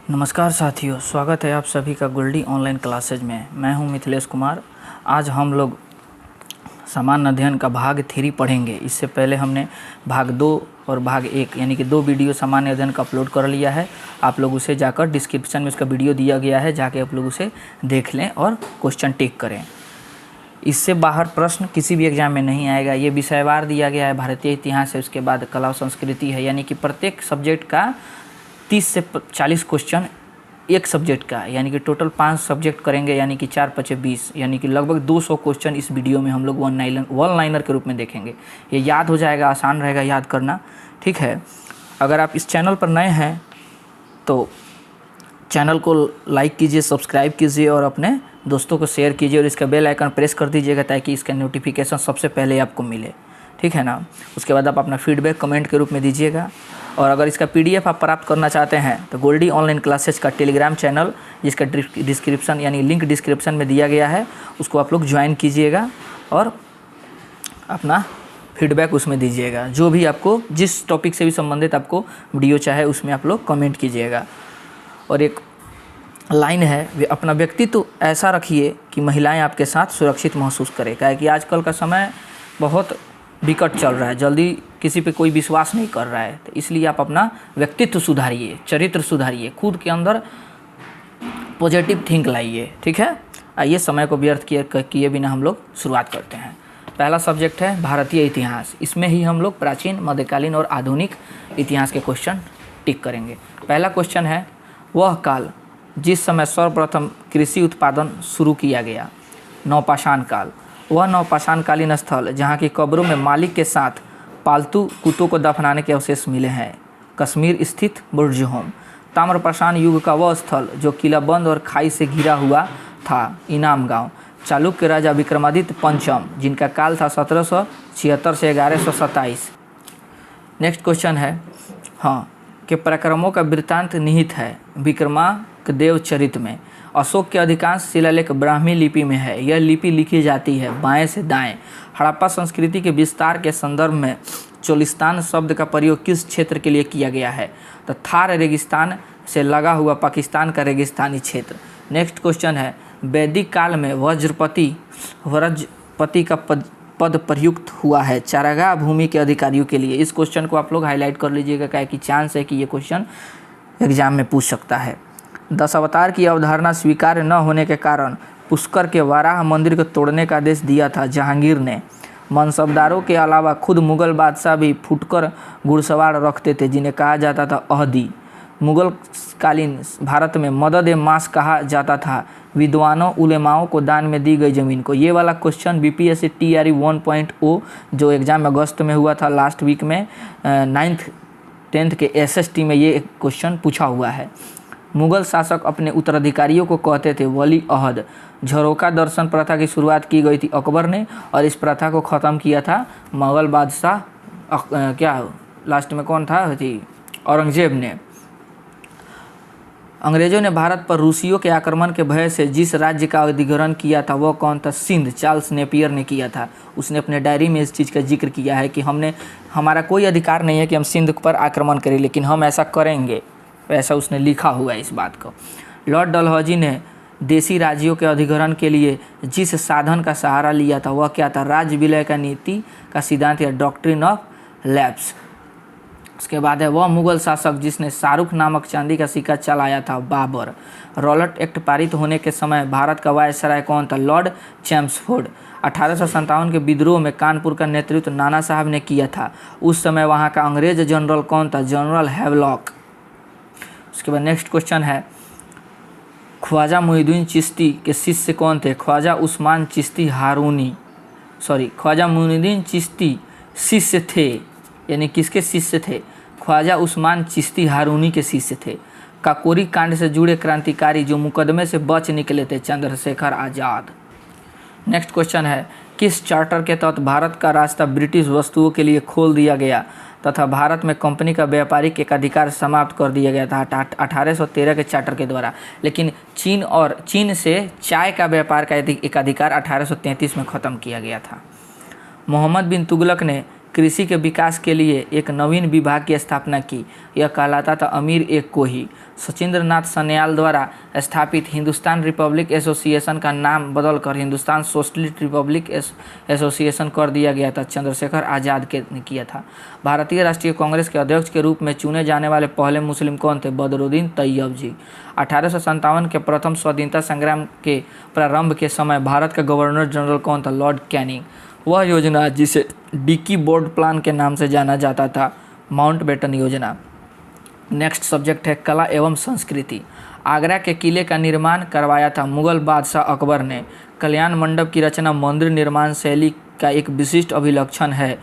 नमस्कार साथियों, स्वागत है आप सभी का गोल्डी ऑनलाइन क्लासेज में। मैं हूं मिथिलेश कुमार। आज हम लोग सामान्य अध्ययन का भाग 3 पढ़ेंगे। इससे पहले हमने भाग 2 और भाग 1 यानी कि 2 वीडियो सामान्य अध्ययन का अपलोड कर लिया है। आप लोग उसे जाकर डिस्क्रिप्शन में उसका वीडियो दिया गया है, जाके आप लोग उसे देख लें और क्वेश्चन टिक करें। इससे बाहर प्रश्न किसी भी एग्जाम में नहीं आएगा। ये विषयवार दिया गया है, भारतीय इतिहास है, उसके बाद कला और संस्कृति है, यानी कि प्रत्येक सब्जेक्ट का 30 से 40 क्वेश्चन एक सब्जेक्ट का, यानी कि टोटल 5 सब्जेक्ट करेंगे, यानी कि 4 × 5 = 20, यानी कि लगभग 200 क्वेश्चन इस वीडियो में हम लोग वन लाइनर के रूप में देखेंगे। ये याद हो जाएगा, आसान रहेगा याद करना, ठीक है। अगर आप इस चैनल पर नए हैं तो चैनल को लाइक कीजिए, सब्सक्राइब कीजिए और अपने दोस्तों को शेयर कीजिए और इसका बेल आइकन प्रेस कर दीजिएगा ताकि इसका नोटिफिकेशन सबसे पहले आपको मिले, ठीक है ना। उसके बाद आप अपना फीडबैक कमेंट के रूप में दीजिएगा। और अगर इसका PDF आप प्राप्त करना चाहते हैं तो गोल्डी ऑनलाइन क्लासेस का टेलीग्राम चैनल, जिसका डिस्क्रिप्शन यानी लिंक डिस्क्रिप्शन में दिया गया है, उसको आप लोग ज्वाइन कीजिएगा और अपना फीडबैक उसमें दीजिएगा। जो भी आपको जिस टॉपिक से भी संबंधित आपको वीडियो चाहे उसमें आप लोग कमेंट कीजिएगा। और एक लाइन है, वे अपना व्यक्तित्व ऐसा रखिए कि महिलाएं आपके साथ सुरक्षित महसूस करें। क्या है कि आजकल का समय बहुत विकट चल रहा है, जल्दी किसी पे कोई विश्वास नहीं कर रहा है, तो इसलिए आप अपना व्यक्तित्व सुधारिए, चरित्र सुधारिए, खुद के अंदर पॉजिटिव थिंक लाइए, ठीक है। आइए समय को व्यर्थ किए बिना हम लोग शुरुआत करते हैं। पहला सब्जेक्ट है भारतीय इतिहास। इसमें ही हम लोग प्राचीन, मध्यकालीन और आधुनिक इतिहास के क्वेश्चन टिक करेंगे। पहला क्वेश्चन है, वह काल जिस समय सर्वप्रथम कृषि उत्पादन शुरू किया गया। नवपाषाण काल। वह नवपाषाणकालीन स्थल जहाँ की कब्रों में मालिक के साथ पालतू कुत्तों को दफनाने के अवशेष मिले हैं। कश्मीर स्थित बुर्जहोम। ताम्रपाषाण युग का वह स्थल जो किलाबंद और खाई से घिरा हुआ था। इनाम गांव। चालुक्य राजा विक्रमादित्य पंचम, जिनका काल था 1776 से 1127। नेक्स्ट क्वेश्चन है, हाँ, के पराक्रमों का वृत्तांत निहित है विक्रमांकदेव चरित में। अशोक के अधिकांश शिलालेख ब्राह्मी लिपि में है। यह लिपि लिखी जाती है बाएं से दाएं। हड़प्पा संस्कृति के विस्तार के संदर्भ में चोलिस्तान शब्द का प्रयोग किस क्षेत्र के लिए किया गया है। तो थार रेगिस्तान से लगा हुआ पाकिस्तान का रेगिस्तानी क्षेत्र। नेक्स्ट क्वेश्चन है, वैदिक काल में व्रजपति का पद प्रयुक्त हुआ है चारागाह भूमि के अधिकारियों के लिए। इस क्वेश्चन को आप लोग हाईलाइट कर लीजिएगा, क्या कि चांस है कि ये क्वेश्चन एग्जाम में पूछ सकता है। 10 अवतार की अवधारणा स्वीकार्य न होने के कारण पुष्कर के वाराह मंदिर को तोड़ने का आदेश दिया था जहांगीर ने। मनसबदारों के अलावा खुद मुगल बादशाह भी फुटकर घुड़सवार रखते थे, जिन्हें कहा जाता था अहदी। मुगल कालीन भारत में मदद ए मास कहा जाता था विद्वानों उलेमाओं को दान में दी गई ज़मीन को। ये वाला क्वेश्चन BPSC TRE 1.0 जो एग्ज़ाम अगस्त में हुआ था लास्ट वीक में, 9th 10th के SST में ये क्वेश्चन पूछा हुआ है। मुगल शासक अपने उत्तराधिकारियों को कहते थे वली अहद। झरोका दर्शन प्रथा की शुरुआत की गई थी अकबर ने और इस प्रथा को ख़त्म किया था मुगल बादशाह क्या लास्ट में कौन था थी औरंगजेब ने। अंग्रेज़ों ने भारत पर रूसियों के आक्रमण के भय से जिस राज्य का अधिग्रहण किया था वह कौन था? सिंध। चार्ल्स नेपियर ने किया था। उसने अपने डायरी में इस चीज़ का जिक्र किया है कि हमारा कोई अधिकार नहीं है कि हम सिंध पर आक्रमण करें, लेकिन हम ऐसा करेंगे, ऐसा उसने लिखा हुआ है इस बात को। लॉर्ड डलहौजी ने देशी राज्यों के अधिग्रहण के लिए जिस साधन का सहारा लिया था वह क्या था? राज्य विलय का नीति का सिद्धांत या डॉक्ट्रिन ऑफ लैप्स। उसके बाद है, वह मुगल शासक जिसने शाहरुख नामक चांदी का सिक्का चलाया था बाबर। रॉलेट एक्ट पारित होने के समय भारत का वायसराय कौन था? Lord Chelmsford. 1857 के विद्रोह में कानपुर का नेतृत्व नाना साहब ने किया था। उस समय वहाँ का अंग्रेज जनरल कौन था? General Havelock. उसके बाद नेक्स्ट क्वेश्चन है, ख्वाजा मुइनुद्दीन चिश्ती के शिष्य कौन थे? ख्वाजा उस्मान चिश्ती ख्वाजा मुइनुद्दीन चिश्ती शिष्य थे, यानी किसके शिष्य थे? ख्वाजा उस्मान चिश्ती हारूनी के शिष्य थे। काकोरी कांड से जुड़े क्रांतिकारी जो मुकदमे से बच निकले थे? चंद्रशेखर आज़ाद। नेक्स्ट क्वेश्चन है, किस चार्टर के तहत भारत का रास्ता ब्रिटिश वस्तुओं के लिए खोल दिया गया तथा भारत में कंपनी का व्यापारिक एकाधिकार समाप्त कर दिया गया था? 1813 के चार्टर के द्वारा। लेकिन चीन से चाय का व्यापार का एकाधिकार 1833 में ख़त्म किया गया था। मोहम्मद बिन तुगलक ने कृषि के विकास के लिए एक नवीन विभाग की स्थापना की। यह कहलाता था अमीर एक कोही। सचिंद्र नाथ सन्याल द्वारा स्थापित हिंदुस्तान रिपब्लिक एसोसिएशन का नाम बदलकर हिंदुस्तान सोशलिस्ट रिपब्लिक एसोसिएशन कर दिया गया था। चंद्रशेखर आज़ाद ने किया था। भारतीय राष्ट्रीय कांग्रेस के अध्यक्ष के रूप में चुने जाने वाले पहले मुस्लिम कौन थे? बदरुद्दीन तैयब जी। 1857 के प्रथम स्वतंत्रता संग्राम के प्रारंभ के समय भारत का गवर्नर जनरल कौन था? Lord Canning. वह योजना जिसे डिकी बोर्ड प्लान के नाम से जाना जाता था, माउंटबेटन योजना। नेक्स्ट सब्जेक्ट है कला एवं संस्कृति। आगरा के किले का निर्माण करवाया था मुगल बादशाह अकबर ने। कल्याण मंडप की रचना मंदिर निर्माण शैली का एक विशिष्ट अभिलक्षण है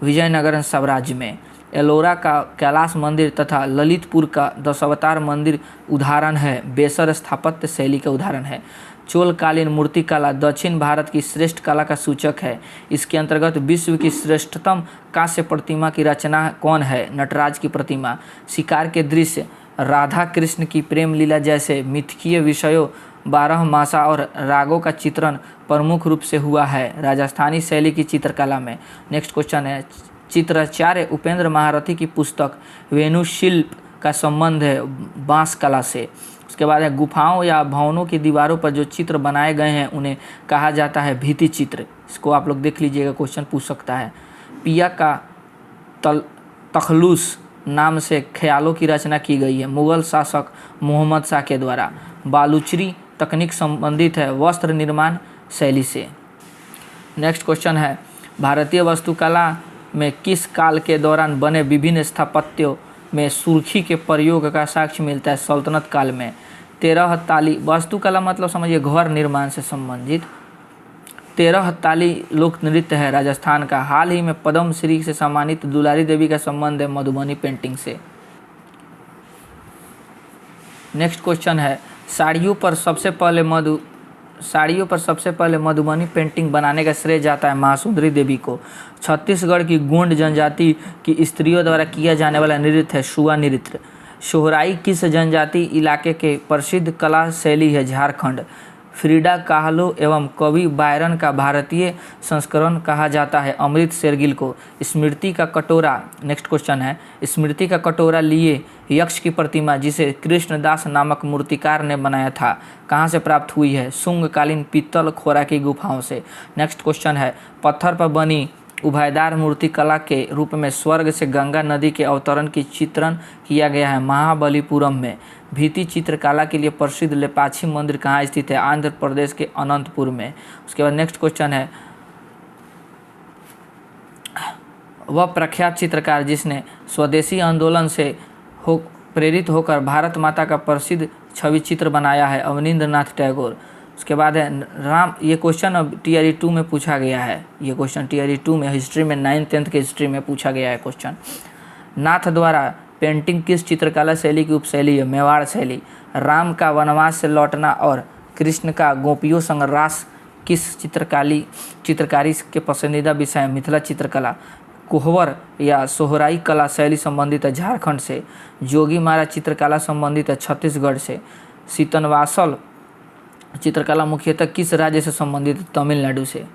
विजयनगर साम्राज्य में। एलोरा का कैलाश मंदिर तथा ललितपुर का दशावतार मंदिर उदाहरण है, बेसर स्थापत्य शैली का उदाहरण है। चोलकालीन मूर्ति कला दक्षिण भारत की श्रेष्ठ कला का सूचक है। इसके अंतर्गत विश्व की श्रेष्ठतम कांस्य प्रतिमा की रचना कौन है? नटराज की प्रतिमा। शिकार के दृश्य, राधा कृष्ण की प्रेम लीला जैसे मिथकीय विषयों, 12 मासा और रागों का चित्रण प्रमुख रूप से हुआ है राजस्थानी शैली की चित्रकला में। नेक्स्ट क्वेश्चन है चित्राचार्य उपेंद्र महारथी की पुस्तक वेणुशिल्प का संबंध है बांस कला से। उसके बाद है गुफाओं या भवनों की दीवारों पर जो चित्र बनाए गए हैं उन्हें कहा जाता है भित्ति चित्र। इसको आप लोग देख लीजिएगा, क्वेश्चन पूछ सकता है। पिया का तखलुस नाम से ख्यालों की रचना की गई है मुगल शासक मोहम्मद शाह के द्वारा। बालूचरी तकनीक संबंधित है वस्त्र निर्माण शैली से। नेक्स्ट क्वेश्चन है भारतीय वास्तुकला में किस काल के दौरान बने विभिन्न स्थापत्यों में सुर्खी के प्रयोग का साक्ष्य मिलता है? सल्तनत काल में। 13 ताली वास्तुकला मतलब समझिए घर निर्माण से संबंधित। 13 ताली लोक नृत्य है राजस्थान का। हाल ही में पद्म श्री से सम्मानित दुलारी देवी का संबंध है मधुबनी पेंटिंग से। नेक्स्ट क्वेश्चन है साड़ियों पर सबसे पहले मधुबनी पेंटिंग बनाने का श्रेय जाता है महासुंदरी देवी को। छत्तीसगढ़ की गोंड जनजाति की स्त्रियों द्वारा किया जाने वाला नृत्य है शुआ नृत्य। सोहराई किस जनजाति इलाके के प्रसिद्ध कला शैली है? झारखंड। फ्रीडा काहलो एवं कवि बायरन का भारतीय संस्करण कहा जाता है अमृत शेरगिल को। स्मृति का कटोरा। नेक्स्ट क्वेश्चन है स्मृति का कटोरा लिए यक्ष की प्रतिमा जिसे कृष्णदास नामक मूर्तिकार ने बनाया था कहाँ से प्राप्त हुई है? शुंगकालीन पीतल खोरा की गुफाओं से। नेक्स्ट क्वेश्चन है पत्थर पर बनी उभयदार मूर्ति कला के रूप में स्वर्ग से गंगा नदी के अवतरण की चित्रण किया गया है महाबलीपुरम में। भित्ति चित्रकला के लिए प्रसिद्ध लेपाक्षी मंदिर कहाँ स्थित है? आंध्र प्रदेश के अनंतपुर में। उसके बाद नेक्स्ट क्वेश्चन है वह प्रख्यात चित्रकार जिसने स्वदेशी आंदोलन से प्रेरित होकर भारत माता का प्रसिद्ध छवि चित्र बनाया है? अवनींद्रनाथ टैगोर। उसके बाद है राम। ये क्वेश्चन अब टीआरई 2 में पूछा गया है। ये क्वेश्चन टीआरई 2 में हिस्ट्री में 9th-10th के हिस्ट्री में पूछा गया है क्वेश्चन। नाथ द्वारा पेंटिंग किस चित्रकला शैली की उपशैली है? मेवाड़ शैली। राम का वनवास से लौटना और कृष्ण का गोपियों संग रास किस चित्रकारी के पसंदीदा विषय है? मिथिला चित्रकला। कोहवर या सोहराई कला शैली संबंधित है झारखंड से। जोगी मारा चित्रकला संबंधित है छत्तीसगढ़ से। सीतनवासल चित्रकला मुख्यतः किस राज्य से संबंधित है? तमिलनाडु से।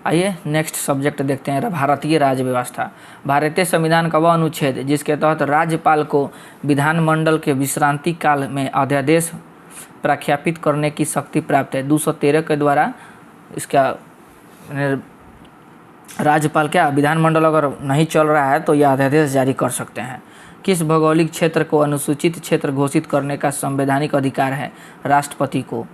आइए नेक्स्ट सब्जेक्ट देखते हैं भारतीय राज्य व्यवस्था। भारतीय संविधान का वह अनुच्छेद जिसके तहत राज्यपाल को विधानमंडल के विश्रांति काल में अध्यादेश प्रख्यापित करने की शक्ति प्राप्त है। 213 के द्वारा इसका राज्यपाल क्या विधानमंडल अगर नहीं चल रहा है तो यह अध्यादेश जारी कर सकते हैं। किस भौगोलिक क्षेत्र को अनुसूचित क्षेत्र घोषित करने का संवैधानिक अधिकार है? राष्ट्रपति को।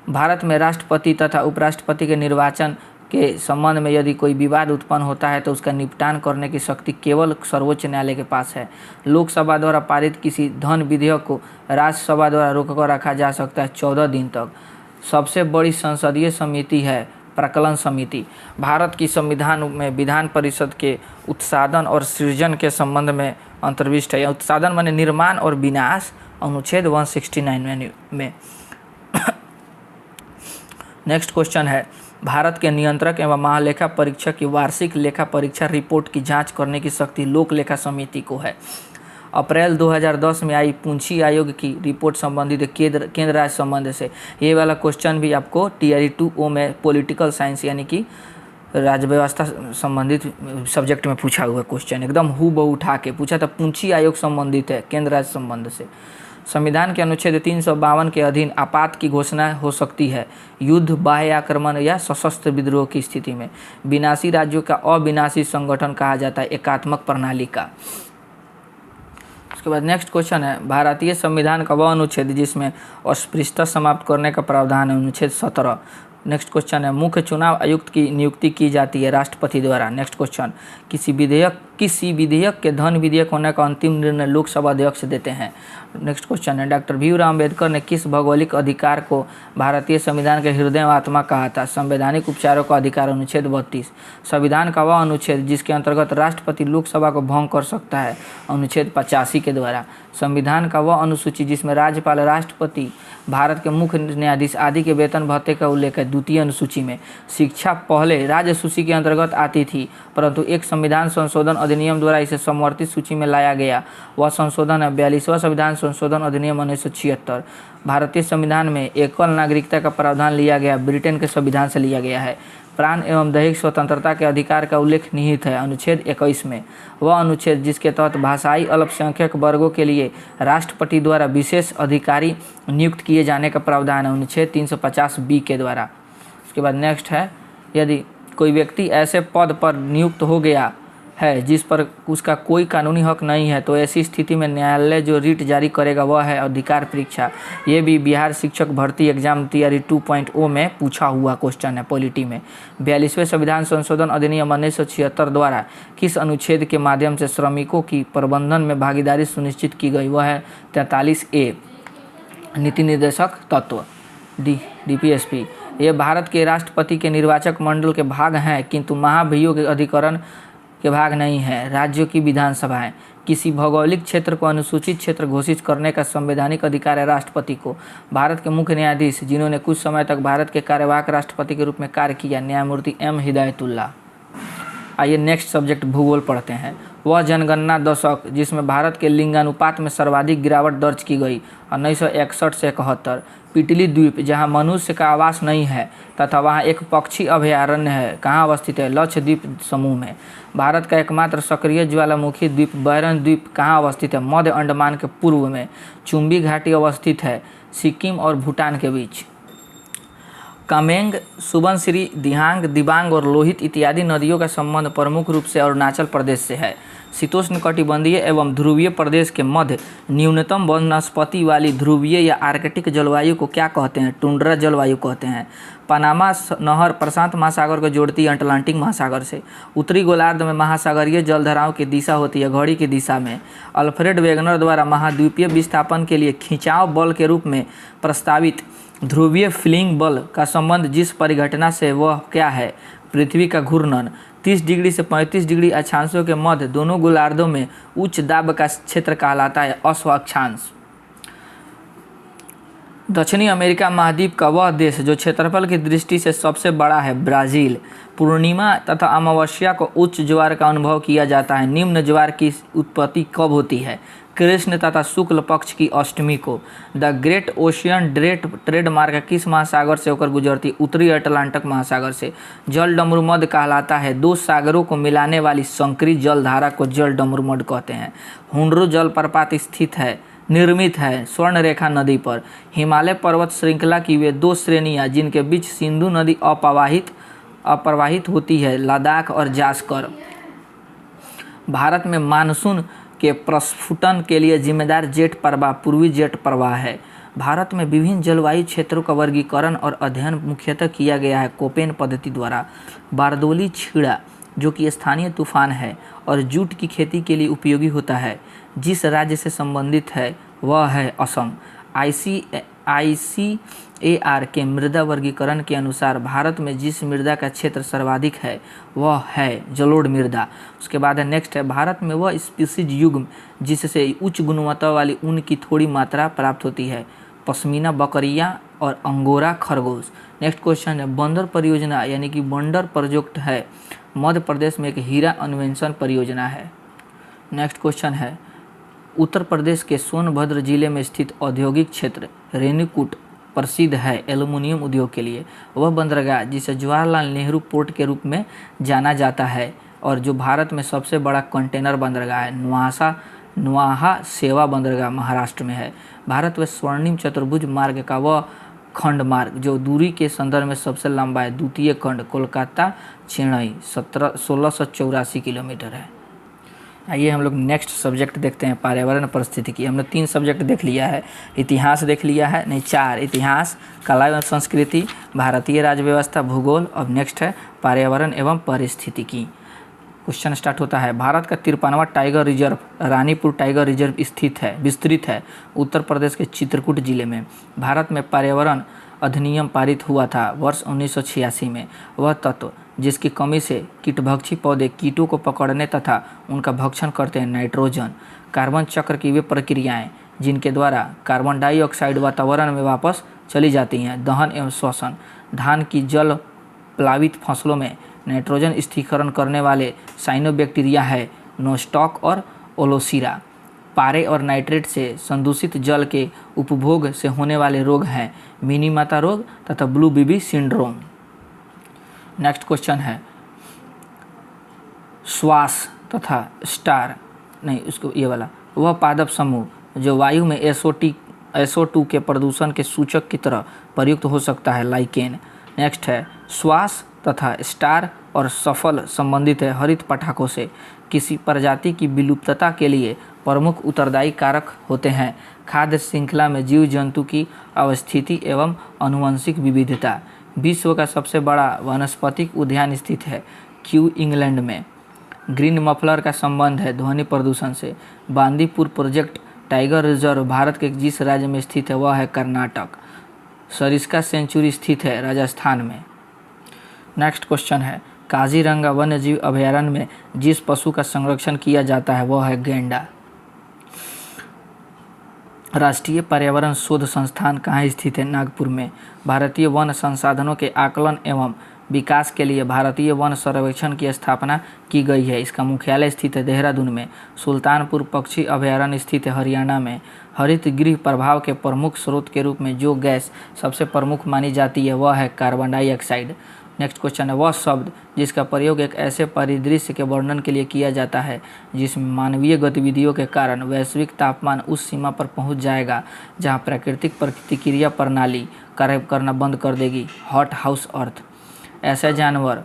भारत में राष्ट्रपति तथा उपराष्ट्रपति के निर्वाचन के संबंध में यदि कोई विवाद उत्पन्न होता है तो उसका निपटान करने की शक्ति केवल सर्वोच्च न्यायालय के पास है। लोकसभा द्वारा पारित किसी धन विधेयक को राज्यसभा द्वारा रोककर रखा जा सकता है 14 दिन तक। सबसे बड़ी संसदीय समिति है प्राक्कलन समिति। भारत की संविधान में विधान परिषद के उत्साधन और सृजन के संबंध में अंतर्विष्ट है। उत्साधन माने निर्माण और विनाश, अनुच्छेद 169 में। नेक्स्ट क्वेश्चन है भारत के नियंत्रक एवं महालेखा परीक्षक की वार्षिक लेखा परीक्षा रिपोर्ट की जांच करने की शक्ति लोक लेखा समिति को है। अप्रैल 2010 में आई पूंछी आयोग की रिपोर्ट संबंधित केंद्र राज्य संबंध से। ये वाला क्वेश्चन भी आपको टीआरई 2O में पॉलिटिकल साइंस यानी कि राज्य व्यवस्था संबंधित सब्जेक्ट में पूछा हुआ क्वेश्चन, एकदम हूबहू उठा के पूछा था। पूंछी आयोग संबंधित है केंद्र राज्य संबंध से। संविधान के अनुच्छेद 352 के अधीन आपात की घोषणा हो सकती है युद्ध, बाह्य आक्रमण या सशस्त्र विद्रोह की स्थिति में। विनाशी राज्यों का अविनाशी संगठन कहा जाता है एकात्मक प्रणाली का। उसके बाद नेक्स्ट क्वेश्चन है, भारतीय संविधान का वह अनुच्छेद जिसमें अस्पृश्यता समाप्त करने का प्रावधान है, अनुच्छेद 17। नेक्स्ट क्वेश्चन है, मुख्य चुनाव आयुक्त की नियुक्ति की जाती है राष्ट्रपति द्वारा। नेक्स्ट क्वेश्चन, किसी विधेयक के धन विधेयक होने का अंतिम निर्णय लोकसभा अध्यक्ष देते हैं। नेक्स्ट क्वेश्चन है, डॉक्टर भीमराव अम्बेडकर ने किस भौगोलिक अधिकार को भारतीय संविधान के हृदय व आत्मा कहा था? संवैधानिक उपचारों का अधिकार, अनुच्छेद 32। संविधान का वह अनुच्छेद जिसके अंतर्गत राष्ट्रपति लोकसभा को भंग कर सकता है, अनुच्छेद 85 के द्वारा। संविधान का वह अनुसूची जिसमें राज्यपाल, राष्ट्रपति, भारत के मुख्य न्यायाधीश आदि के वेतन भत्ते का उल्लेख है, द्वितीय अनुसूची में। शिक्षा पहले राज्य सूची के अंतर्गत आती थी, परंतु एक संविधान संशोधन अधिनियम द्वारा इसे समवर्ती सूची में लाया गया। वह संशोधन है 42वां संविधान संशोधन अधिनियम 1976। भारतीय संविधान में एकल नागरिकता का प्रावधान लिया गया, ब्रिटेन के संविधान से लिया गया है। प्राण एवं दैहिक स्वतंत्रता के अधिकार का उल्लेख निहित है, अनुच्छेद 21 में। वह अनुच्छेद जिसके तहत भाषाई अल्पसंख्यक वर्गों के लिए राष्ट्रपति द्वारा विशेष अधिकारी नियुक्त किए जाने का प्रावधान है, अनुच्छेद 350B के द्वारा। उसके बाद नेक्स्ट है, यदि कोई व्यक्ति ऐसे पद पर नियुक्त हो गया है जिस पर उसका कोई कानूनी हक नहीं है, तो ऐसी स्थिति में न्यायालय जो रिट जारी करेगा वह है अधिकार परीक्षा। ये भी बिहार शिक्षक भर्ती एग्जाम तैयारी 2.0 में पूछा हुआ क्वेश्चन है पॉलिटी में। 42वें संविधान संशोधन अधिनियम 1976 द्वारा किस अनुच्छेद के माध्यम से श्रमिकों की प्रबंधन में भागीदारी सुनिश्चित की गई? वह है 43A, नीति निर्देशक तत्व, DPSP। ये भारत के राष्ट्रपति के निर्वाचक मंडल के भाग हैं, किंतु महाभियोग के अधिकरण के भाग नहीं है। राज्यों की विधानसभाएं। किसी भौगोलिक क्षेत्र को अनुसूचित क्षेत्र घोषित करने का संवैधानिक अधिकार है राष्ट्रपति को। भारत के मुख्य न्यायाधीश जिन्होंने कुछ समय तक भारत के कार्यवाहक राष्ट्रपति के रूप में कार्य किया, न्यायमूर्ति M हिदायतुल्लाह। आइए नेक्स्ट सब्जेक्ट भूगोल पढ़ते हैं। वह जनगणना दशक जिसमें भारत के लिंगानुपात में सर्वाधिक गिरावट दर्ज की गई, 1961 से 71। पिटली द्वीप जहां मनुष्य का आवास नहीं है तथा वहां एक पक्षी अभयारण्य है, कहाँ अवस्थित है? लक्षद्वीप समूह में। भारत का एकमात्र सक्रिय ज्वालामुखी द्वीप बैरन द्वीप कहाँ अवस्थित है? मध्य अंडमान के पूर्व में। चुंबी घाटी अवस्थित है सिक्किम और भूटान के बीच। कामेंग, सुबनसिरी, दिहांग, दिबांग और लोहित इत्यादि नदियों का संबंध प्रमुख रूप से अरुणाचल प्रदेश से है। शीतोष्णकटिबंधीय एवं ध्रुवीय प्रदेश के मध्य न्यूनतम वनस्पति वाली ध्रुवीय या आर्कटिक जलवायु को क्या कहते हैं? टुंड्रा जलवायु कहते हैं। पनामा नहर प्रशांत महासागर को जोड़ती है अटलांटिक महासागर से। उत्तरी गोलार्ध में महासागरीय जलधाराओं की दिशा होती है घड़ी की दिशा में। अल्फ्रेड वेगनर द्वारा महाद्वीपीय विस्थापन के लिए खिंचाव बल के रूप में प्रस्तावित ध्रुवीय फीलिंग बल का संबंध जिस परिघटना से वह क्या है? पृथ्वी का घूर्णन। 30 डिग्री से 35 डिग्री अक्षांशों के मध्य दोनों गोलार्धों में उच्च दाब का क्षेत्र कहलाता है अश्व अक्षांश। दक्षिणी अमेरिका महाद्वीप का वह देश जो क्षेत्रफल की दृष्टि से सबसे बड़ा है, ब्राज़ील। पूर्णिमा तथा अमावस्या को उच्च ज्वार का अनुभव किया जाता है। निम्न ज्वार की उत्पत्ति कब होती है? कृष्ण तथा शुक्ल पक्ष की अष्टमी को। द ग्रेट ओशियन ट्रेड मार्ग किस महासागर से होकर गुजरती? उत्तरी अटलांटिक महासागर से। जल डमरूमध्य कहलाता है। दो सागरों को मिलाने वाली संकरी जलधारा को जल डमरूमध्य कहते हैं। हुंड्रो जलप्रपात स्थित है, निर्मित है स्वर्ण रेखा नदी पर। हिमालय पर्वत श्रृंखला की वे दो श्रेणियां जिनके बीच सिंधु नदी अप्रवाहित होती है, लद्दाख और जास्कर। भारत में मानसून के प्रस्फुटन के लिए जिम्मेदार जेट प्रवाह पूर्वी जेट प्रवाह है। भारत में विभिन्न जलवायु क्षेत्रों का वर्गीकरण और अध्ययन मुख्यतः किया गया है कोपेन पद्धति द्वारा। बारदोली छीड़ा जो कि स्थानीय तूफान है और जूट की खेती के लिए उपयोगी होता है, जिस राज्य से संबंधित है वह है असम। ICAR के मृदा वर्गीकरण के अनुसार भारत में जिस मृदा का क्षेत्र सर्वाधिक है वह है जलोढ़ मृदा। उसके बाद है नेक्स्ट है, भारत में वह स्पीसीज युग जिससे उच्च गुणवत्ता वाली ऊन की थोड़ी मात्रा प्राप्त होती है, पश्मीना बकरियां और अंगोरा खरगोश। नेक्स्ट क्वेश्चन है, बंदर परियोजना यानी कि बंदर प्रोजेक्ट है मध्य प्रदेश में एक हीरा अन्वेषण परियोजना है। नेक्स्ट क्वेश्चन है, उत्तर प्रदेश के सोनभद्र जिले में स्थित औद्योगिक क्षेत्र रेणुकूट प्रसिद्ध है एल्युमिनियम उद्योग के लिए। वह बंदरगाह जिसे जवाहरलाल नेहरू पोर्ट के रूप में जाना जाता है और जो भारत में सबसे बड़ा कंटेनर बंदरगाह है, नुआहा सेवा बंदरगाह महाराष्ट्र में है। भारत में स्वर्णिम चतुर्भुज मार्ग का वह खंड मार्ग जो दूरी के संदर्भ में सबसे लंबा है, द्वितीय खंड कोलकाता चेन्नई 1684 किलोमीटर है। आइए हम लोग नेक्स्ट सब्जेक्ट देखते हैं, पर्यावरण परिस्थितिकी। हमने 3 सब्जेक्ट देख लिया है, इतिहास देख लिया है, नहीं 4, इतिहास, कला एवं संस्कृति, भारतीय राज्य व्यवस्था, भूगोल। अब नेक्स्ट है पर्यावरण एवं पारिस्थितिकी। क्वेश्चन स्टार्ट होता है, भारत का 53वां tiger reserve Ranipur tiger reserve विस्तृत है उत्तर प्रदेश के चित्रकूट जिले में। भारत में पर्यावरण अधिनियम पारित हुआ था वर्ष 1986 में। वह तत्व जिसकी कमी से कीटभक्षी पौधे कीटों को पकड़ने तथा उनका भक्षण करते हैं, नाइट्रोजन। कार्बन चक्र की वे प्रक्रियाएं जिनके द्वारा कार्बन डाइऑक्साइड वातावरण में वापस चली जाती हैं, दहन एवं श्वसन। धान की जल प्लावित फसलों में नाइट्रोजन स्थिरीकरण करने वाले साइनोबैक्टीरिया है, नोस्टॉक और ओलोसीरा। पारे और नाइट्रेट से संदूषित जल के उपभोग से होने वाले रोग हैं मिनीमाता रोग तथा ब्लू बीबी सिंड्रोम। नेक्स्ट क्वेश्चन है, श्वास तथा स्टार नहीं उसको ये वाला वह पादप समूह जो वायु में SO2 के प्रदूषण के सूचक की तरह प्रयुक्त हो सकता है, लाइकेन। नेक्स्ट है, श्वास तथा स्टार और सफल संबंधित है हरित पटाखों से। किसी प्रजाति की विलुप्तता के लिए प्रमुख उत्तरदायी कारक होते हैं खाद्य श्रृंखला में जीव जंतु की अवस्थिति एवं आनुवंशिक विविधता। विश्व का सबसे बड़ा वनस्पतिक उद्यान स्थित है इंग्लैंड में। ग्रीन मफलर का संबंध है ध्वनि प्रदूषण से। Bandipur project tiger reserve Bharat के जिस राज्य में स्थित है वह है कर्नाटक। सरिस्का सेंचुरी स्थित है राजस्थान में। नेक्स्ट क्वेश्चन है, काजीरंगा वन्यजीव अभयारण्य में जिस पशु का संरक्षण किया जाता है वह है गैंडा। राष्ट्रीय पर्यावरण शोध संस्थान कहाँ स्थित है? नागपुर में। भारतीय वन संसाधनों के आकलन एवं विकास के लिए भारतीय वन सर्वेक्षण की स्थापना की गई है। इसका मुख्यालय स्थित है देहरादून में। सुल्तानपुर पक्षी अभयारण्य स्थित है हरियाणा में। हरित गृह प्रभाव के प्रमुख स्रोत के रूप में जो गैस सबसे प्रमुख मानी जाती है वह है कार्बन डाइऑक्साइड। नेक्स्ट क्वेश्चन है, वह शब्द जिसका प्रयोग एक ऐसे परिदृश्य के वर्णन के लिए किया जाता है जिसमें मानवीय गतिविधियों के कारण वैश्विक तापमान उस सीमा पर पहुंच जाएगा जहां प्राकृतिक प्रतिक्रिया प्रणाली कार्य करना बंद कर देगी, हॉट हाउस अर्थ। ऐसा जानवर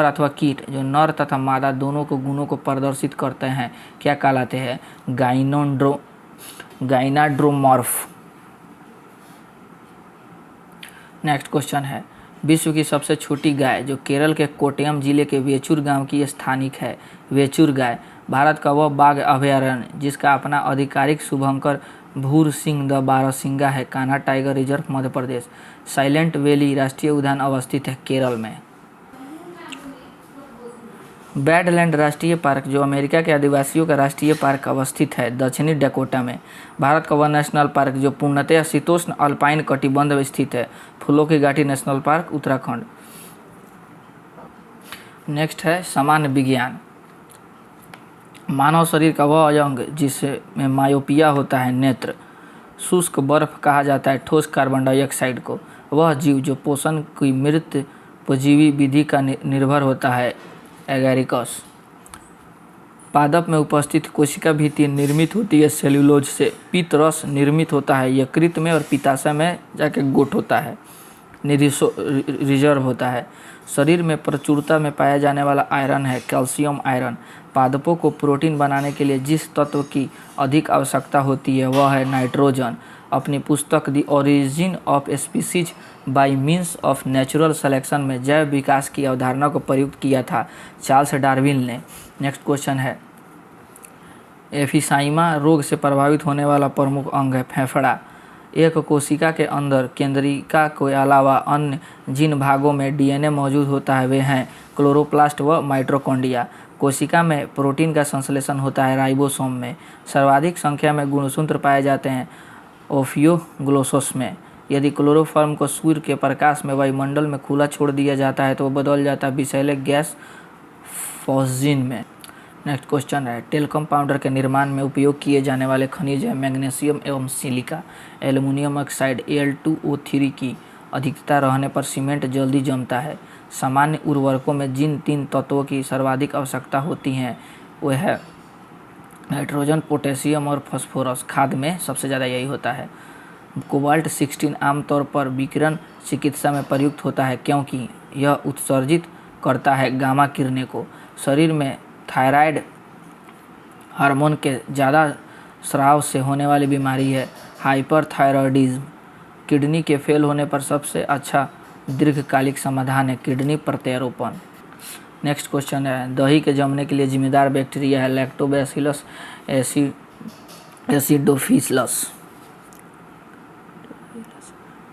अथवा कीट जो नर तथा मादा दोनों को गुणों को प्रदर्शित करते हैं क्या कहलाते हैं? गाइनाड्रोमॉर्फ। नेक्स्ट क्वेश्चन है, विश्व की सबसे छोटी गाय जो केरल के कोट्टयम जिले के वेचूर गांव की स्थानिक है, वेचूर गाय। भारत का वह बाघ अभयारण्य जिसका अपना आधिकारिक शुभंकर भूर सिंह द बारहसिंगा है, Kanha tiger reserve Madhya Pradesh. Silent valley राष्ट्रीय उद्यान अवस्थित है केरल में। बैडलैंड राष्ट्रीय पार्क जो अमेरिका के आदिवासियों का राष्ट्रीय पार्क अवस्थित है दक्षिणी डकोटा में। भारत का वह नेशनल पार्क जो पूर्णतः शीतोष्ण अल्पाइन कटिबंध में स्थित है, फूलों की घाटी नेशनल पार्क उत्तराखंड। नेक्स्ट है सामान्य विज्ञान। मानव शरीर का वह अंग जिसमें मायोपिया होता है, नेत्र। शुष्क बर्फ कहा जाता है ठोस कार्बन डाइऑक्साइड को। वह जीव जो पोषण की मृत उपजीवी विधि का निर्भर होता है, एगैरिकस। पादप में उपस्थित कोशिका भित्ति निर्मित होती है सेल्यूलोज से। पित्त रस निर्मित होता है यकृत में और पित्ताशय में जाके गोट होता है, रिजर्व होता है। शरीर में प्रचुरता में पाया जाने वाला आयरन है कैल्शियम आयरन। पादपों को प्रोटीन बनाने के लिए जिस तत्व की अधिक आवश्यकता होती है वह है नाइट्रोजन। अपनी पुस्तक the origin of species bye means of natural selection में जैव विकास की अवधारणा को प्रयुक्त किया था चार्ल्स डार्विन ने। नेक्स्ट क्वेश्चन है, एफिसाइमा रोग से प्रभावित होने वाला प्रमुख अंग है फेफड़ा। एक कोशिका के अंदर केंद्रिका के अलावा अन्य जिन भागों में डीएनए मौजूद होता है वे हैं क्लोरोप्लास्ट व माइटोकॉन्ड्रिया। कोशिका में प्रोटीन का संश्लेषण होता है राइबोसोम में। सर्वाधिक संख्या में गुणसूत्र पाए जाते हैं ओफियोग्लोसस में। यदि क्लोरोफॉर्म को सूर्य के प्रकाश में वायुमंडल में खुला छोड़ दिया जाता है तो वह बदल जाता है विषैले गैस फॉस्जिन में। नेक्स्ट क्वेश्चन है, टेल्कम पाउडर के निर्माण में उपयोग किए जाने वाले खनिज है मैग्नीशियम एवं सिलिका। एल्युमिनियम ऑक्साइड Al2O3 की अधिकता रहने पर सीमेंट जल्दी जमता है। सामान्य उर्वरकों में जिन 3 तत्वों की सर्वाधिक आवश्यकता होती है वह है नाइट्रोजन, पोटेशियम और फास्फोरस। खाद में सबसे ज़्यादा यही होता है। कोबाल्ट 16 आमतौर पर विकिरण चिकित्सा में प्रयुक्त होता है क्योंकि यह उत्सर्जित करता है गामा किरणें को। शरीर में थायराइड हार्मोन के ज़्यादा स्राव से होने वाली बीमारी है हाइपरथायरॉयडिज्म। किडनी के फेल होने पर सबसे अच्छा दीर्घकालिक समाधान है किडनी प्रत्यारोपण। नेक्स्ट क्वेश्चन है, दही के जमने के लिए जिम्मेदार बैक्टीरिया है लैक्टोबैसिलस एसिडोफिलस।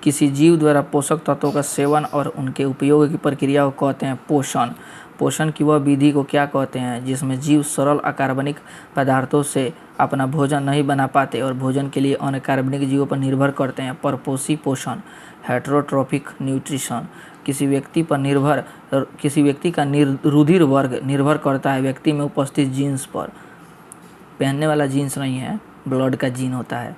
किसी जीव द्वारा पोषक तत्वों का सेवन और उनके उपयोग की प्रक्रिया को कहते हैं पोषण। पोषण की वह विधि को क्या कहते हैं जिसमें जीव सरल अकार्बनिक पदार्थों से अपना भोजन नहीं बना पाते और भोजन के लिए अन्य कार्बनिक जीवों पर निर्भर करते हैं। परपोषी पोषण। Heterotrophic nutrition. किसी व्यक्ति का रुधिर वर्ग निर्भर करता है व्यक्ति में उपस्थित जीन्स पर। पहनने वाला जीन्स नहीं है, ब्लड का जीन होता है।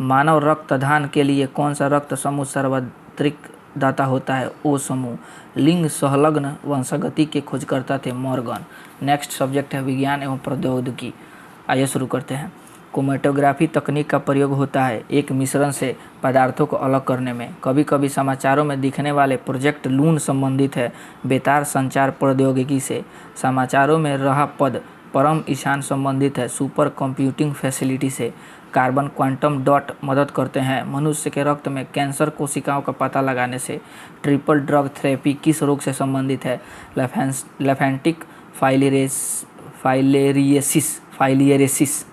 मानव रक्तदान के लिए कौन सा रक्त समूह सर्वाधिक दाता होता है? ओ समूह। लिंग संलग्न वंशागति के खोजकर्ता थे मॉर्गन। नेक्स्ट सब्जेक्ट है विज्ञान एवं प्रौद्योगिकी। आइए शुरू करते हैं। क्रोमैटोग्राफी तकनीक का प्रयोग होता है एक मिश्रण से पदार्थों को अलग करने में। कभी कभी समाचारों में दिखने वाले प्रोजेक्ट लून संबंधित है बेतार संचार प्रौद्योगिकी से। समाचारों में रहा पद परम ईशान संबंधित है सुपर कंप्यूटिंग फैसिलिटी से। कार्बन क्वांटम डॉट मदद करते हैं मनुष्य के रक्त में कैंसर कोशिकाओं का पता लगाने से। ट्रिपल ड्रग थेरेपी किस रोग से संबंधित है? लेफेंटिक फाइलेरियसिस।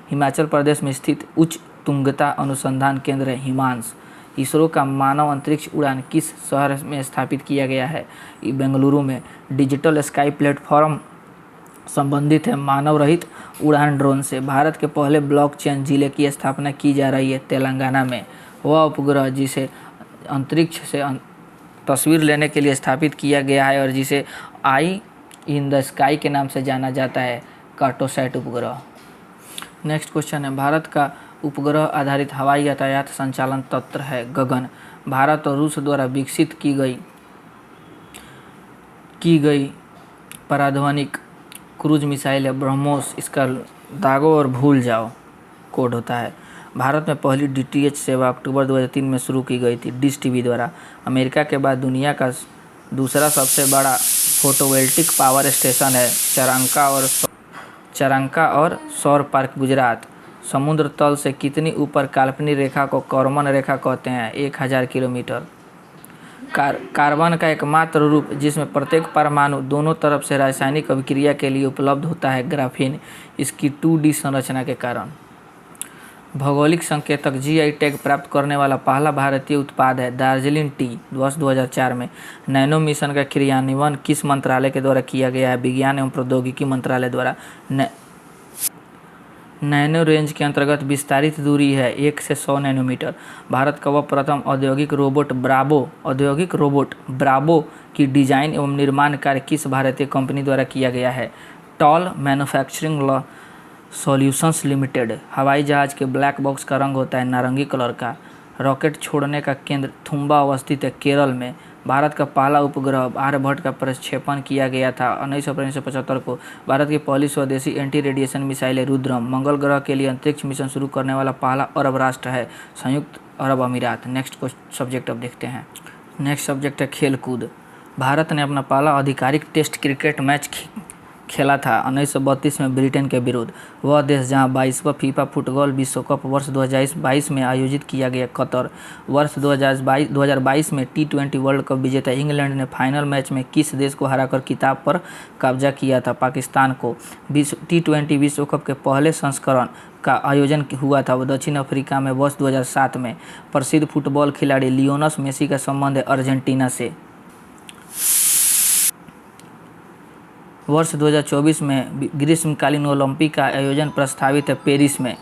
हिमाचल प्रदेश में स्थित उच्च तुंगता अनुसंधान केंद्र है हिमांस। इसरो का मानव अंतरिक्ष उड़ान किस शहर में स्थापित किया गया है? बेंगलुरु में। डिजिटल स्काई प्लेटफॉर्म संबंधित है मानव रहित उड़ान ड्रोन से। भारत के पहले ब्लॉकचेन जिले की स्थापना की जा रही है तेलंगाना में। वह उपग्रह जिसे अंतरिक्ष से तस्वीर लेने के लिए स्थापित किया गया है और जिसे आई इन द स्काई के नाम से जाना जाता है कार्टोसैट उपग्रह। नेक्स्ट क्वेश्चन है, भारत का उपग्रह आधारित हवाई यातायात संचालन तंत्र है गगन। भारत और रूस द्वारा विकसित की गई पराध्वनिक क्रूज मिसाइल है ब्रह्मोस। इसका दागो और भूल जाओ कोड होता है। भारत में पहली DTH सेवा अक्टूबर 2003 में शुरू की गई थी डिश टीवी द्वारा। अमेरिका के बाद दुनिया का दूसरा सबसे बड़ा फोटोवोल्टिक पावर स्टेशन है चरंका और सौर पार्क गुजरात। समुद्र तल से कितनी ऊपर काल्पनिक रेखा को कॉर्मन रेखा कहते हैं? 1000 किलोमीटर। कार्बन का एकमात्र रूप जिसमें प्रत्येक परमाणु दोनों तरफ से रासायनिक अभिक्रिया के लिए उपलब्ध होता है ग्राफीन, इसकी 2D संरचना के कारण। भौगोलिक संकेतक GI टैग प्राप्त करने वाला पहला भारतीय उत्पाद है दार्जिलिंग टी। वर्ष 2004 में। नैनो मिशन का क्रियान्वयन किस मंत्रालय के द्वारा किया गया है? विज्ञान एवं प्रौद्योगिकी मंत्रालय द्वारा। नैनो रेंज के अंतर्गत विस्तारित दूरी है 1 से 100 नैनोमीटर। भारत का वह प्रथम औद्योगिक रोबोट ब्राबो की डिजाइन एवं निर्माण कार्य किस भारतीय कंपनी द्वारा किया गया है? TAL manufacturing solutions limited. हवाई जहाज के ब्लैक बॉक्स का रंग होता है नारंगी कलर का। रॉकेट छोड़ने का केंद्र थुम्बा अवस्थित है केरल में। भारत का पहला उपग्रह आर्यभट्ट का प्रक्षेपण किया गया था 19 अप्रैल 1975 को। भारत की पहली स्वदेशी एंटी रेडिएशन मिसाइल है रुद्रम। मंगल ग्रह के लिए अंतरिक्ष मिशन शुरू करने वाला पहला अरब राष्ट्र है संयुक्त अरब अमीरात। नेक्स्ट सब्जेक्ट अब देखते हैं। नेक्स्ट सब्जेक्ट है खेलकूद। भारत ने अपना पहला आधिकारिक टेस्ट क्रिकेट मैच खेला था 1932 में ब्रिटेन के विरुद्ध। वह देश जहां 22वां फीफा फुटबॉल विश्व कप वर्ष 2022 में आयोजित किया गया कतर। वर्ष 2022 में T20 वर्ल्ड कप विजेता इंग्लैंड ने फाइनल मैच में किस देश को हराकर खिताब पर कब्जा किया था? पाकिस्तान को। T20 विश्व कप के पहले संस्करण का आयोजन हुआ था वो दक्षिण अफ्रीका में वर्ष 2007 में। प्रसिद्ध फुटबॉल खिलाड़ी लियोनेल मेसी का संबंध है अर्जेंटीना से। वर्ष 2024 में ग्रीष्मकालीन ओलंपिक का आयोजन प्रस्तावित है पेरिस में।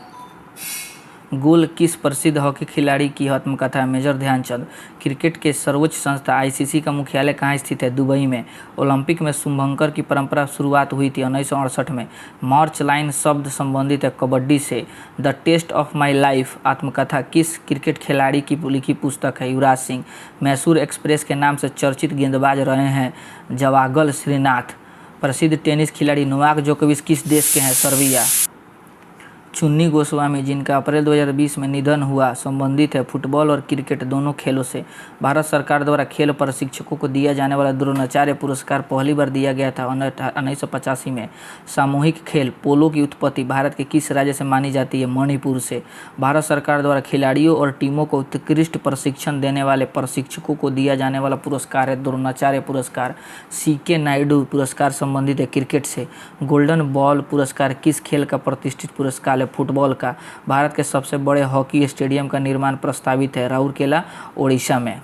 गोल किस प्रसिद्ध हॉकी खिलाड़ी की आत्मकथा है? मेजर ध्यानचंद। क्रिकेट के सर्वोच्च संस्था आईसीसी का मुख्यालय कहाँ स्थित है? दुबई में। ओलंपिक में शुभंकर की परंपरा शुरुआत हुई थी 1968 में। मार्च लाइन शब्द संबंधित है कबड्डी से। The test of my life आत्मकथा किस क्रिकेट खिलाड़ी की लिखी पुस्तक है? युवराज सिंह। मैसूर एक्सप्रेस के नाम से चर्चित गेंदबाज रहे हैं जवागल श्रीनाथ। प्रसिद्ध टेनिस खिलाड़ी नोवाक जोकोविच किस देश के हैं? सर्बिया। चुन्नी गोस्वामी, जिनका अप्रैल 2020 में निधन हुआ, संबंधित है फुटबॉल और क्रिकेट दोनों खेलों से। भारत सरकार द्वारा खेल प्रशिक्षकों को दिया जाने वाला द्रोणाचार्य पुरस्कार पहली बार दिया गया था 1985 में। सामूहिक खेल पोलो की उत्पत्ति भारत के किस राज्य से मानी जाती है? मणिपुर से। भारत सरकार द्वारा खिलाड़ियों और टीमों को उत्कृष्ट प्रशिक्षण देने वाले प्रशिक्षकों को दिया जाने वाला पुरस्कार है द्रोणाचार्य पुरस्कार। सीके नायडू पुरस्कार संबंधित है क्रिकेट से। गोल्डन बॉल पुरस्कार किस खेल का प्रतिष्ठित पुरस्कार? फुटबॉल का। भारत के सबसे बड़े हॉकी स्टेडियम का निर्माण प्रस्तावित है राउरकेला, ओडिशा में।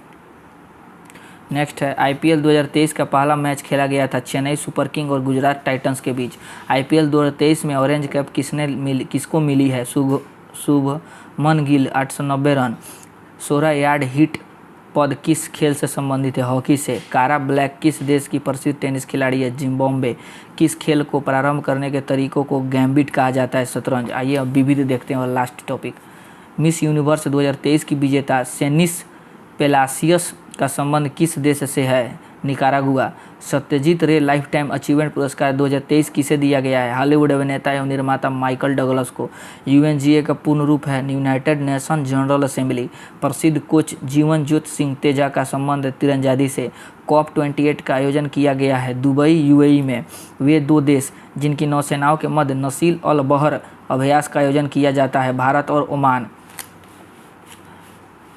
नेक्स्ट है आईपीएल 2023 का पहला मैच खेला गया था चेन्नई सुपर किंग और गुजरात टाइटंस के बीच। आईपीएल 2023 में ऑरेंज कैप किसको मिली है? Shubman Gill 890 run. 16 yard hit पद किस खेल से संबंधित है? हॉकी से। कारा ब्लैक किस देश की प्रसिद्ध टेनिस खिलाड़ी है? जिम्बाब्वे। किस खेल को प्रारंभ करने के तरीकों को गैम्बिट कहा जाता है? शतरंज। आइए अब विविध देखते हैं और लास्ट टॉपिक। मिस यूनिवर्स 2023 की विजेता सेनिस पेलासियस का संबंध किस देश से है? निकारागुआ। सत्यजीत रे लाइफ टाइम अचीवमेंट पुरस्कार 2023 किसे दिया गया है? हॉलीवुड अभिनेता एवं निर्माता माइकल डगलस को। यूएनजीए का पूर्ण रूप है यूनाइटेड नेशन जनरल असेंबली। प्रसिद्ध कोच जीवनज्योत सिंह तेजा का संबंध तीरंदाजी से। COP 28 का आयोजन किया गया है दुबई, यूएई में। वे दो देश जिनकी नौसेनाओं के मध्य नसील अल बहर अभ्यास का आयोजन किया जाता है, भारत और ओमान।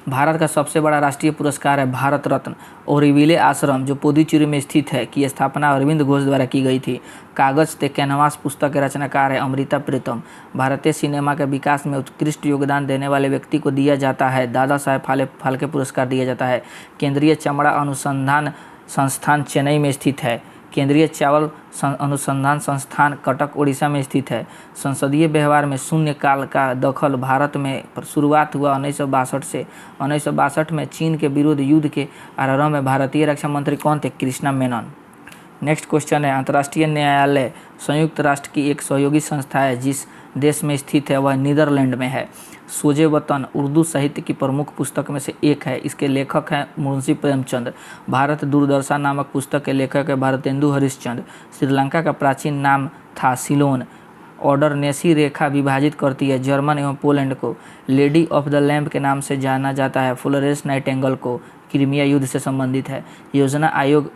भारत का सबसे बड़ा राष्ट्रीय पुरस्कार है भारत रत्न। ओरोविले आश्रम जो पुदुचेरी में स्थित है की स्थापना अरविंद घोष द्वारा की गई थी। कागज ते कैनवास पुस्तक के रचनाकार है अमृता प्रीतम। भारतीय सिनेमा के विकास में उत्कृष्ट योगदान देने वाले व्यक्ति को दिया जाता है दादा साहेब फाल्के पुरस्कार दिया जाता है। केंद्रीय चमड़ा अनुसंधान संस्थान चेन्नई में स्थित है। केंद्रीय चावल अनुसंधान संस्थान कटक, ओडिशा में स्थित है। संसदीय व्यवहार में शून्य काल का दखल भारत में शुरुआत हुआ 1962 से। 1962 में चीन के विरुद्ध युद्ध के आरंभ में भारतीय रक्षा मंत्री कौन थे? कृष्णा मेनन। नेक्स्ट क्वेश्चन है अंतर्राष्ट्रीय न्यायालय संयुक्त राष्ट्र की एक सहयोगी संस्था है जिस देश में स्थित है वह नीदरलैंड में है। सोजे वतन उर्दू साहित्य की प्रमुख पुस्तक में से एक है। इसके लेखक हैं मुंशी प्रेमचंद। भारत दुर्दशा नामक पुस्तक के लेखक है भारतेंदु हरिश्चंद्र। श्रीलंका का प्राचीन नाम था सिलोन। ऑर्डर नेसी रेखा विभाजित करती है जर्मन एवं पोलैंड को। लेडी ऑफ द लैम्प के नाम से जाना जाता है फ्लोरेंस नाइटिंगेल को। क्रीमिया युद्ध से संबंधित है। योजना आयोग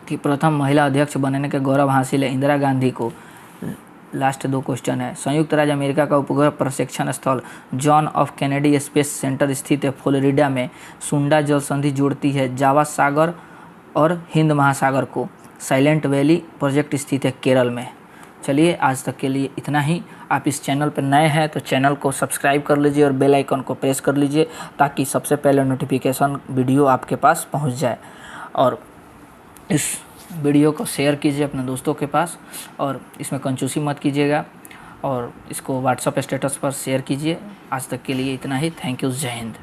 की प्रथम महिला अध्यक्ष बनने के गौरव हासिल है इंदिरा गांधी को। लास्ट दो क्वेश्चन है संयुक्त राज्य अमेरिका का उपग्रह प्रशिक्षण स्थल John of Kennedy space centre स्थित है फ्लोरिडा में। सुंडा जल संधि जोड़ती है जावा सागर और हिंद महासागर को। साइलेंट वैली प्रोजेक्ट स्थित है केरल में। चलिए आज तक के लिए इतना ही। आप इस चैनल पर नए हैं तो चैनल को सब्सक्राइब कर लीजिए और बेल आइकन को प्रेस कर लीजिए ताकि सबसे पहले नोटिफिकेशन वीडियो आपके पास पहुंच जाए। और इस वीडियो को शेयर कीजिए अपने दोस्तों के पास और इसमें कंजूसी मत कीजिएगा और इसको व्हाट्सएप स्टेटस पर शेयर कीजिए। आज तक के लिए इतना ही। Thank you. जय हिंद।